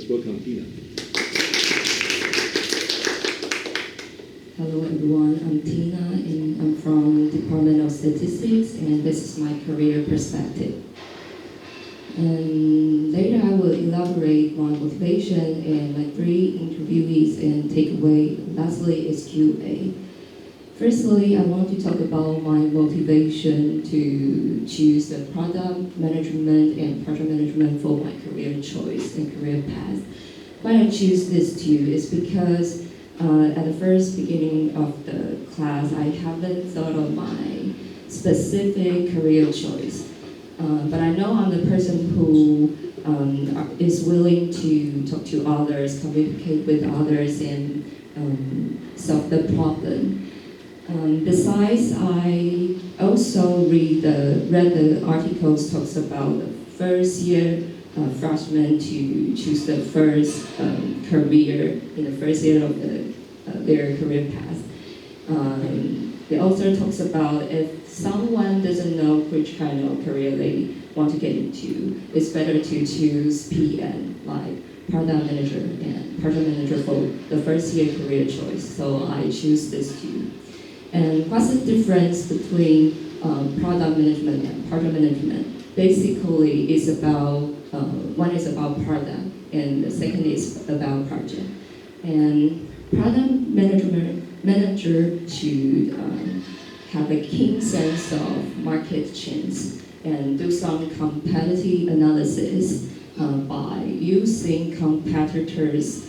Let's welcome Tina. Hello everyone, I'm Tina and I'm from Department of Statistics and this is my career perspective. And later I will elaborate my motivation and my 3 interviewees and takeaway. Lastly is QA. Firstly, I want to talk about my motivation to choose the product management and project management for my career choice and career path. Why I choose these 2 is because at the first beginning of the class, I haven't thought of my specific career choice. But I know I'm the person who is willing to talk to others, communicate with others, and solve the problem. Besides, I also read the articles talks about the first year freshmen to choose the first career in the first year of their career path. The author talks about if someone doesn't know which kind of career they want to get into, it's better to choose PM, like product manager and project manager for the first year career choice. So I choose this 2. And what's the difference between product management and project management? Basically, it's about, one is about product and the second is about project. And product manager should have a keen sense of market trends and do some competitive analysis by using competitors'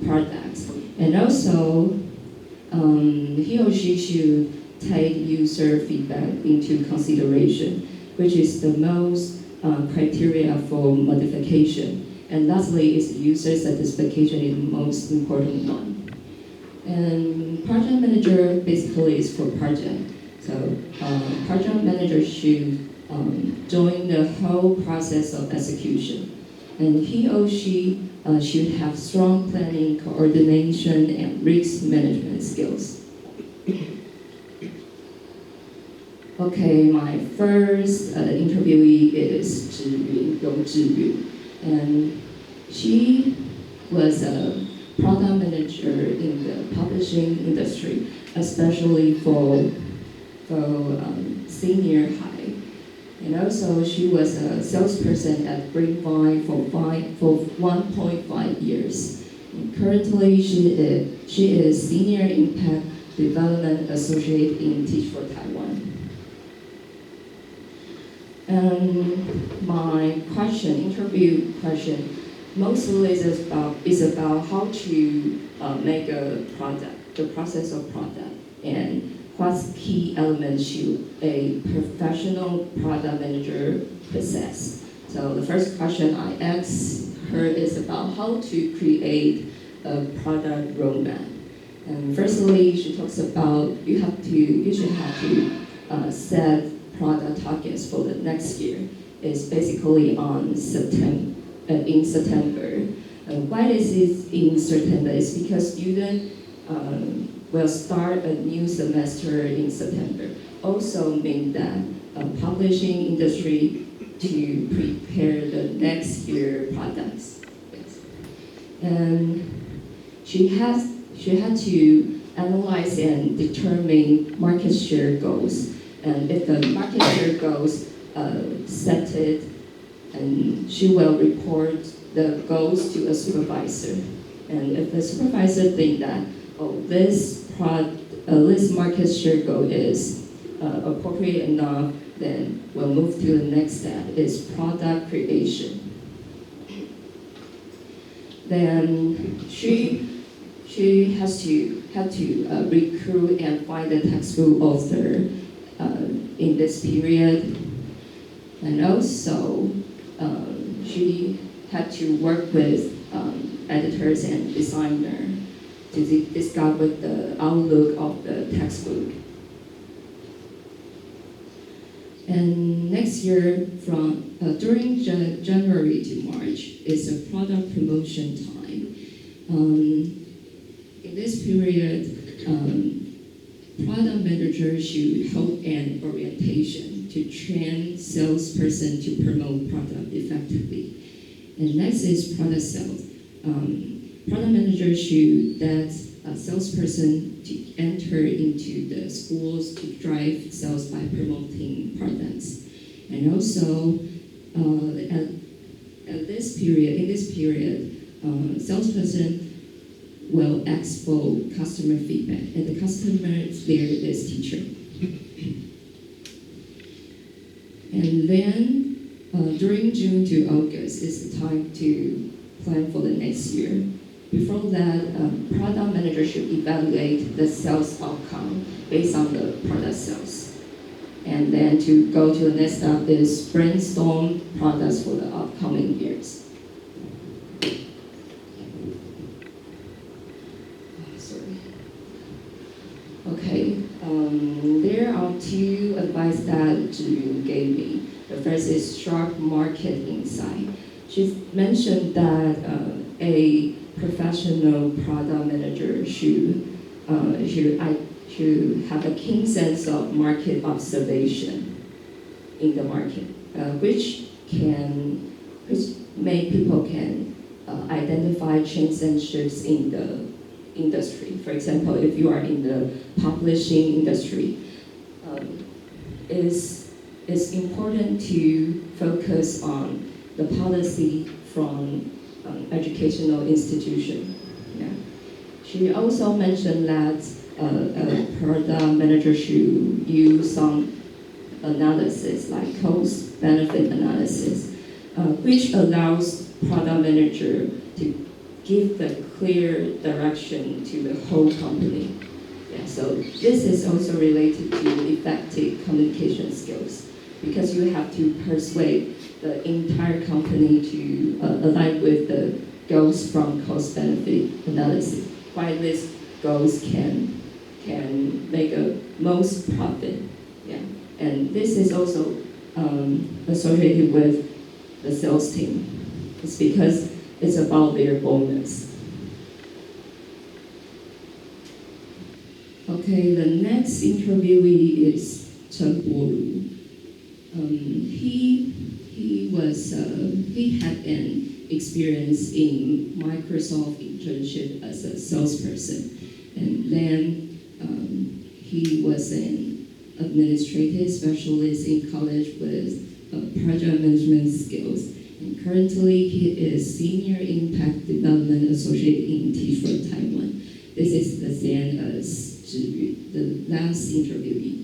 products. And also, he or she should take user feedback into consideration, which is the most criteria for modification. And lastly is user satisfaction is the most important one. And project manager basically is for project. So project manager should join the whole process of execution. And he or she should have strong planning, coordination, and risk management skills. Okay, my first interviewee is Zhiyun, Yong Zhiyun. And she was a product manager in the publishing industry, especially for senior high. And also she was a salesperson at Grapevine for 1.5 years. And currently she is Senior Impact Development Associate in Teach for Taiwan. And my interview question, mostly is about how to make a product, the process of product, and what key elements should a professional product manager possess. So the first question I asked her is about how to create a product roadmap. And firstly, she talks about you should have to set product targets for the next year. It's basically in September. Why is it in September? It's because students will start a new semester in September. Also mean that publishing industry to prepare the next year products. Yes. And she had to analyze and determine market share goals. And if the market share goals set it, and she will report the goals to a supervisor. And if the supervisor think that, this market share goal is appropriate enough, then we'll move to the next step, is product creation. Then she had to recruit and find a textbook author in this period. And also, she had to work with editors and designers to discover the outlook of the textbook. And next year, during January to March, is a product promotion time. In this period, product managers should hold an orientation to train salesperson to promote product effectively. And next is product sales. Product manager should let a salesperson to enter into the schools to drive sales by promoting products. And also, in this period, salesperson will ask for customer feedback, and the customer there is teacher. And then during June to August is the time to plan for the next year. Before that, product manager should evaluate the sales outcome based on the product sales. And then to go to the next step is brainstorm products for the upcoming years. Sorry. Okay, there are two advice that Zhu gave me. The first is sharp market insight. She mentioned that a professional product manager should have a keen sense of market observation in the market, which make people can identify changes and shifts in the industry. For example, if you are in the publishing industry, it's important to focus on the policy from educational institution. Yeah. She also mentioned that a product manager should use some analysis like cost-benefit analysis, which allows product manager to give the clear direction to the whole company. Yeah, so this is also related to effective communication skills, because you have to persuade the entire company to align with the goals from cost-benefit analysis. Why these goals can make a most profit. Yeah, and this is also associated with the sales team. It's because it's about their bonus. Okay, the next interviewee is Chen Guoru. He had an experience in Microsoft internship as a salesperson, and then he was an administrative specialist in college with project management skills. And currently, he is senior impact development associate in T4 Taiwan. This is the same as the last interviewee.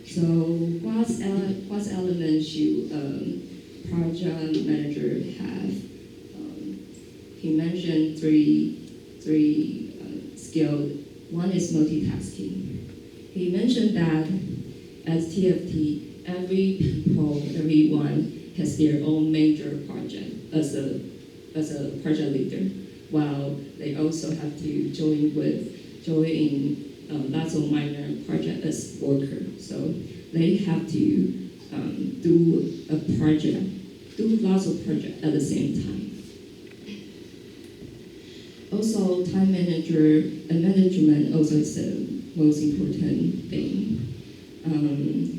So what elements should project manager have? He mentioned three skills. One is multitasking. He mentioned that at TFT, everyone has their own major project as a project leader, while they also have to join in lots of minor projects as worker. So they have to do lots of projects at the same time. Also, time management also is the most important thing.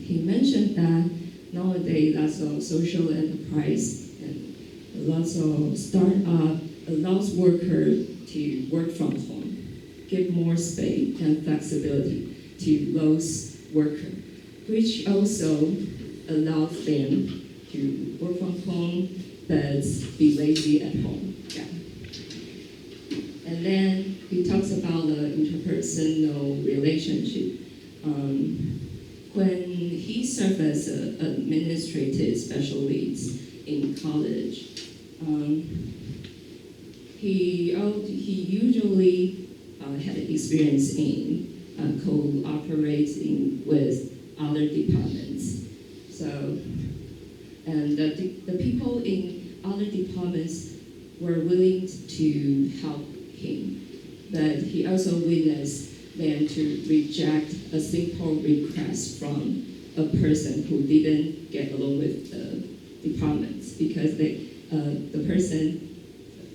He mentioned that nowadays lots of social enterprise and lots of startup allows workers to work from home, give more space and flexibility to those workers, which also allows them to work from home but be lazy at home. Yeah. And then he talks about the interpersonal relationship. When he served as an administrative specialist in college, he usually had experience in cooperating with other departments. So, and the people in other departments were willing to help him, but he also witnessed them to reject a simple request from a person who didn't get along with the departments because the person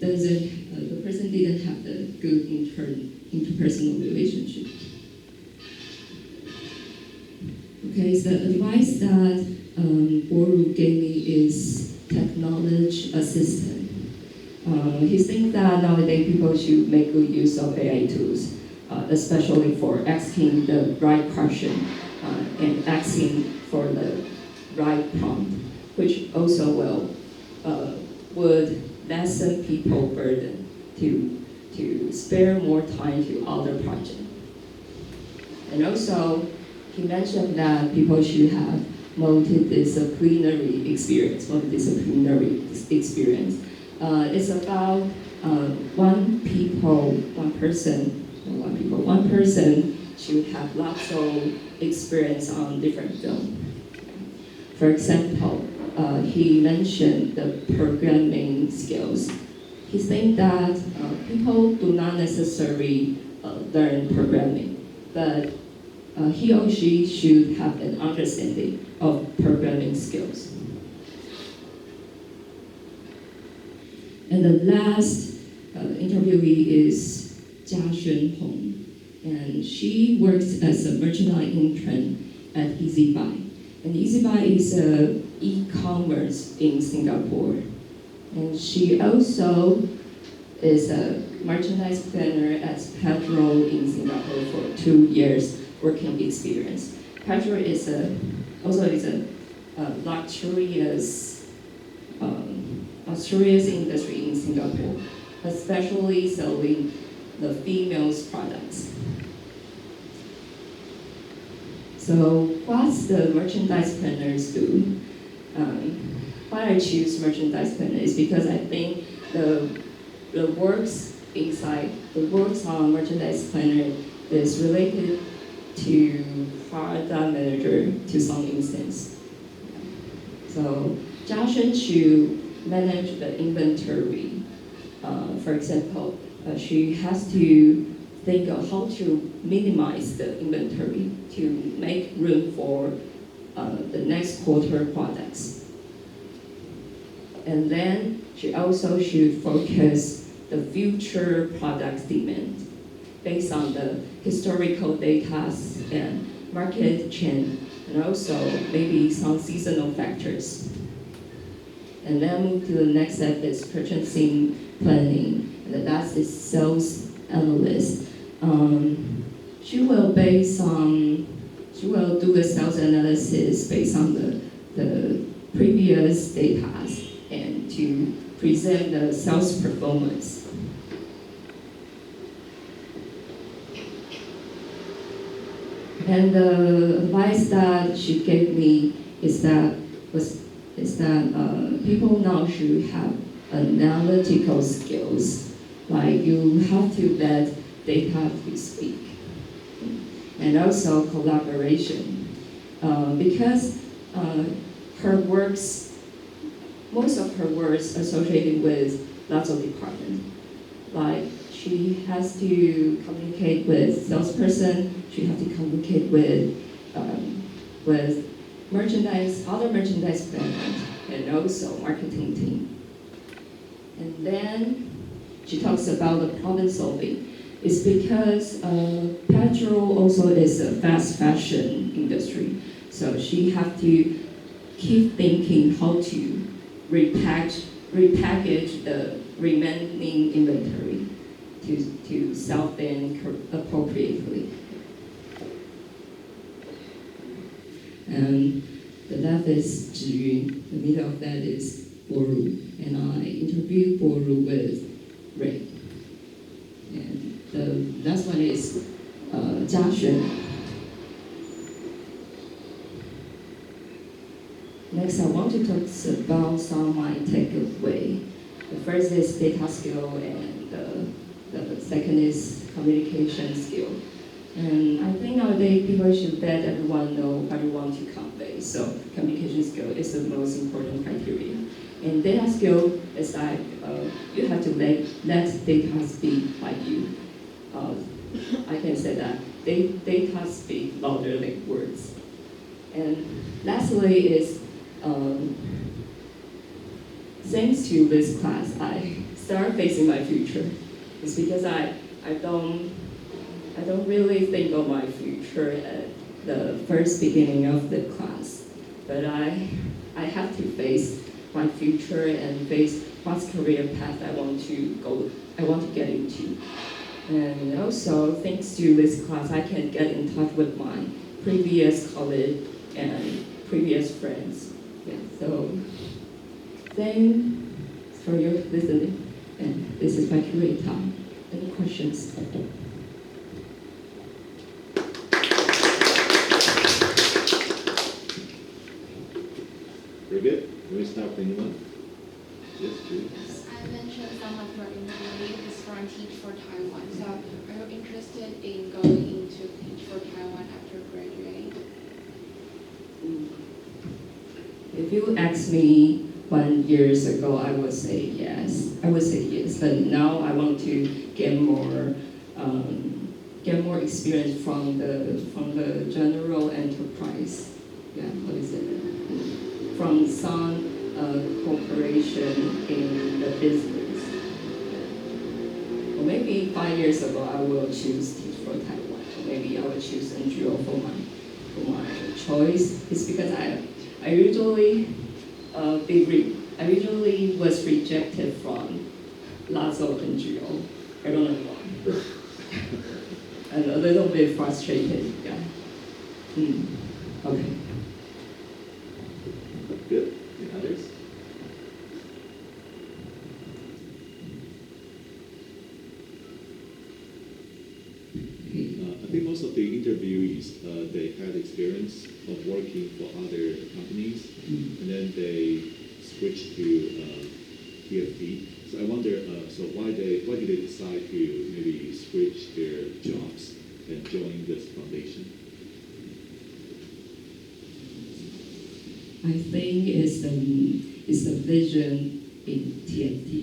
didn't have the good interpersonal relationship. Okay, so the advice that Boru gave me is technology assistant. He thinks that nowadays people should make good use of AI tools, especially for asking the right question and asking for the right prompt, which also would lessen people burden to spare more time to other projects. And also, he mentioned that people should have multidisciplinary experience. It's about one person should have lots of experience on different fields. For example, he mentioned the programming skills. He thinks that people do not necessarily learn programming, but he or she should have an understanding of programming skills. And the last interviewee is Jia Shun Hong, and she works as a merchandise intern at EasyBuy. And EasyBuy is an e-commerce in Singapore. And she also is a merchandise planner at Petro in Singapore for 2 years working experience. Petro is also a luxurious industry in Singapore, especially selling the females products. So what's the merchandise planners do? Why I choose merchandise planner is because I think the works on merchandise planner is related to product manager to some instance. So Jiashun should manage the inventory. For example, she has to think of how to minimize the inventory to make room for the next quarter products. And then she also should focus the future product demand based on the historical data and market trend, and also maybe some seasonal factors. And then move to the next step is purchasing planning, and that's the sales analyst. She will do the sales analysis based on the previous data and to present the sales performance. And the advice that she gave me is that people now should have analytical skills. Like you have to let data to speak, and also collaboration, because most of her works associated with lots of departments. Like she has to communicate with salesperson, she has to communicate with other merchandise planners, and also marketing team. And then she talks about the problem solving. It's because Petro also is a fast fashion industry, so she has to keep thinking how to repackage the remaining inventory to sell them appropriately. And the left is Zhiyun, the middle of that is Boru, and I interviewed Boru with Ray. And the last one is Jiashun. Next, I want to talk about some of my takeaway. The first is data skill, and the second is communication skill. And I think nowadays people should let everyone know what you want to convey. So communication skill is the most important criteria. And data skill is like you have to let data speak like you. I can say that data speak louder than words. And lastly is thanks to this class, I start facing my future. It's because I don't really think of my future at the first beginning of the class, but I have to face my future and face what career path I want to go, I want to get into. And also, thanks to this class, I can get in touch with my previous colleague and previous friends. Yeah, so thanks for your listening. And this is my Q&A time. Any questions? Very good. Can we start with anyone? Yes, please. As I mentioned, some of your interview is from Teach for Taiwan. So are you interested in going into Teach for Taiwan after graduating? If you asked me 1 year ago, I would say yes. But now I want to get more experience from the general enterprise. Yeah, what is it? From some corporation in the business. Or maybe 5 years ago, I will choose Teach for Taiwan. Or maybe I will choose NGO for my choice. It's because I usually was rejected from lots of NGO. I don't know why. And a little bit frustrated. Yeah. Okay. Good. Any others? I think most of the interviewees, they had experience of working for other companies, and then they switched to TFT. So I wonder, so why did they decide to maybe switch their jobs and join this foundation? I think it's the vision in TFT.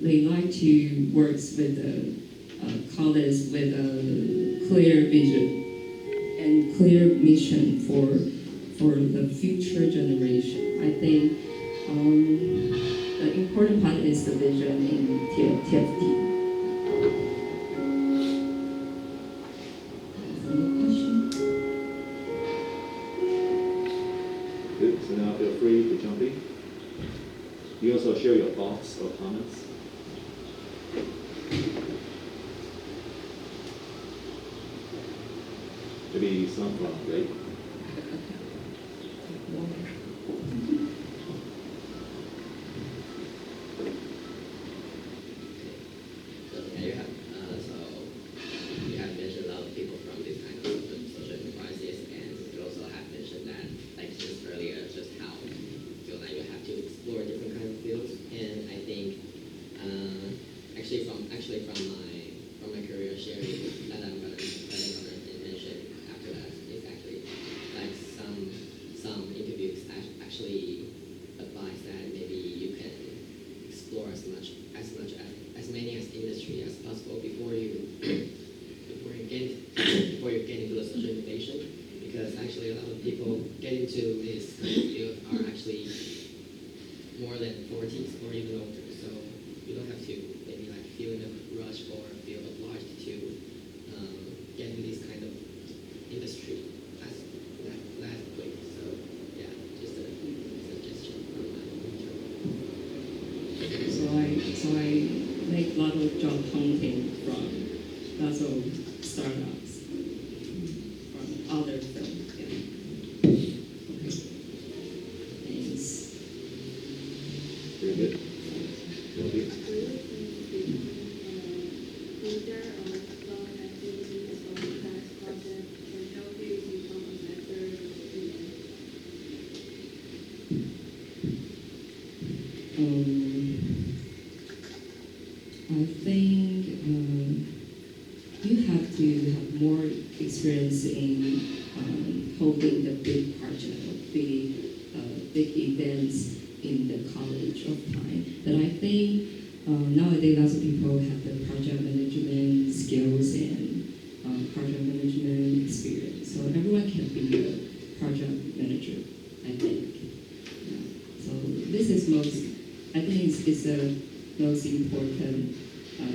They like to work with the colleagues with a clear vision and clear mission for the future generation. I think the important part is the vision in TFT. Any question? Good. So now feel free to jump in. You also share your thoughts or comments. Maybe some from Ray. You have mentioned a lot of people from this kind of social enterprises, and you also have mentioned that, like just earlier, just how you feel like you have to explore different kind of fields. And I think from my career sharing that I'm gonna mention after that is actually like some interviews actually advise that maybe you can explore as many as industry as possible before you get into the social innovation, because actually a lot of people get into this kind of field are actually more than 40s or even older, so you don't have to maybe like feel in a rush or feel obliged to get in this kind of industry that quick. So yeah, just a suggestion from my intern. So I make a lot of job hunting from lots of startups, from other firms. Yeah. Okay. Thanks. Very good. Lovely. I think you have to have more experience in holding the big project, big events in the college of time. But I think nowadays lots of people have the project management skills and project management experience. So everyone can be a project manager, I think. Yeah. So this is I think it's the most important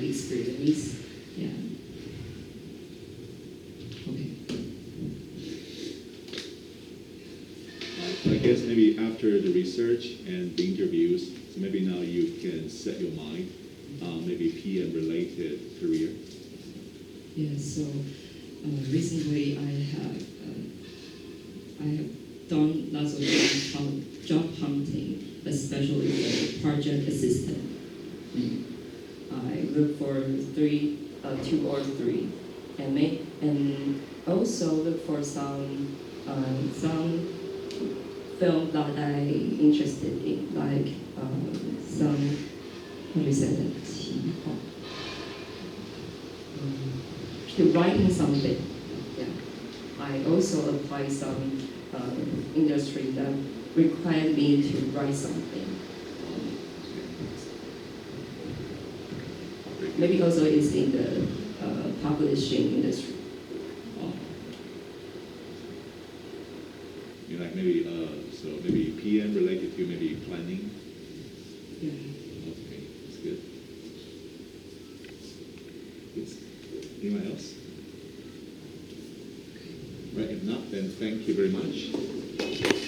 experience. Yeah. Okay. I guess maybe after the research and the interviews, so maybe now you can set your mind, maybe PM related career. Yeah, so recently I have done lots of job hunting, especially for project assistant. I look for 2 or 3, and also look for some film that I interested in, like some, how do you say that? To writing something. Yeah. I also apply some industry that require me to write something. Maybe also it's in the publishing industry. You like maybe so maybe PM related to maybe planning. Yeah. Okay, that's good. Yes. Anyone else? Right, if not, then thank you very much.